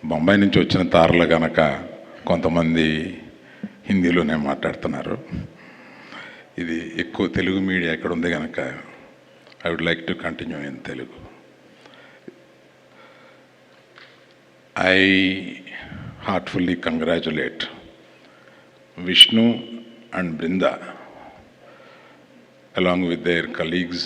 బొంబాయి నుంచి వచ్చిన తారలు కనుక కొంతమంది హిందీలోనే మాట్లాడుతున్నారు. ఇది ఎక్కువ తెలుగు మీడియా ఎక్కడ ఉంది కనుక I would like to continue in Telugu. I heartfully congratulate Vishnu and Brinda along with their colleagues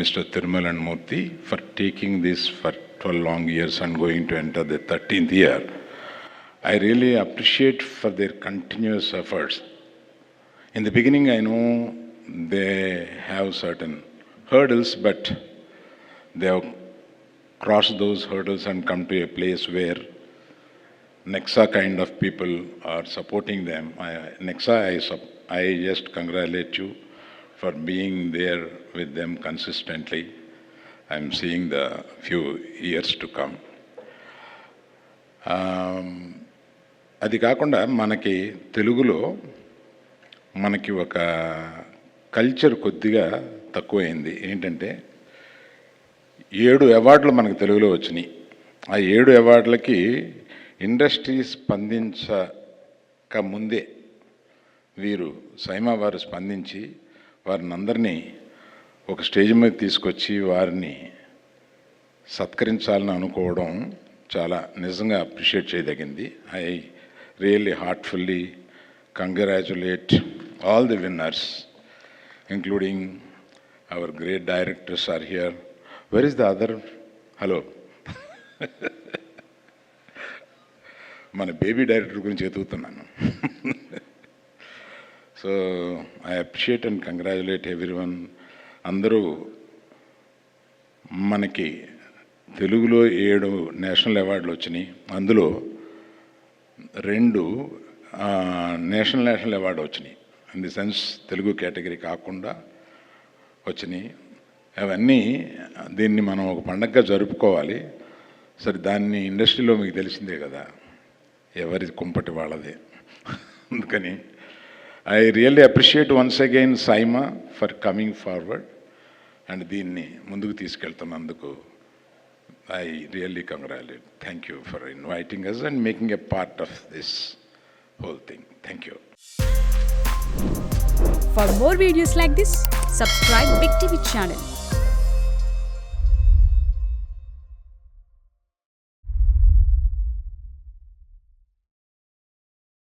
Mr. Thirmal and Murthy for taking this for 12 long years and going to enter the 13th year. I really appreciate for their continuous efforts. In the beginning I know they have certain hurdles, but they have cross those hurdles and come to a place where Nexa kind of people are supporting them. Nexa, I just congratulate you for being there with them consistently. I'm seeing the few years to come. అది కాకుండా మనకి తెలుగులో మనకి ఒక culture కొద్దిగా తక్కువైంది. ఏంటంటే 7 అవార్డులు మనకు తెలుగులో వచ్చినాయి. ఆ 7 అవార్డులకి ఇండస్ట్రీ స్పందించక ముందే వీరు సైమా వారు స్పందించి వారిని అందరినీ ఒక స్టేజ్ మీద తీసుకొచ్చి వారిని సత్కరించాలని అనుకోవడం చాలా నిజంగా అప్రిషియేట్ చేయదగింది. I really heartfully congratulate all the winners including our great directors are here. Where is the other? Hello. మన బేబీ డైరెక్టర్ గురించి ఎదుగుతున్నాను. So I appreciate and congratulate everyone. అందరూ మనకి తెలుగులో 7 నేషనల్ అవార్డులు వచ్చినాయి. అందులో 2 నేషనల్ అవార్డు వచ్చినాయి. In the sense Telugu category కాకుండా వచ్చినాయి. అవన్నీ దీన్ని మనం ఒక పండగగా జరుపుకోవాలి. సరే, దాన్ని ఇండస్ట్రీలో మీకు తెలిసిందే కదా, ఎవరి కుంపటి వాళ్ళదే. అందుకని I really appreciate once again SIIMA for coming forward and దీన్ని ముందుకు తీసుకెళ్తున్నందుకు I really congratulate. Thank you for inviting us and making a part of this whole thing. Thank you. For more videos like this, subscribe Big TV channel.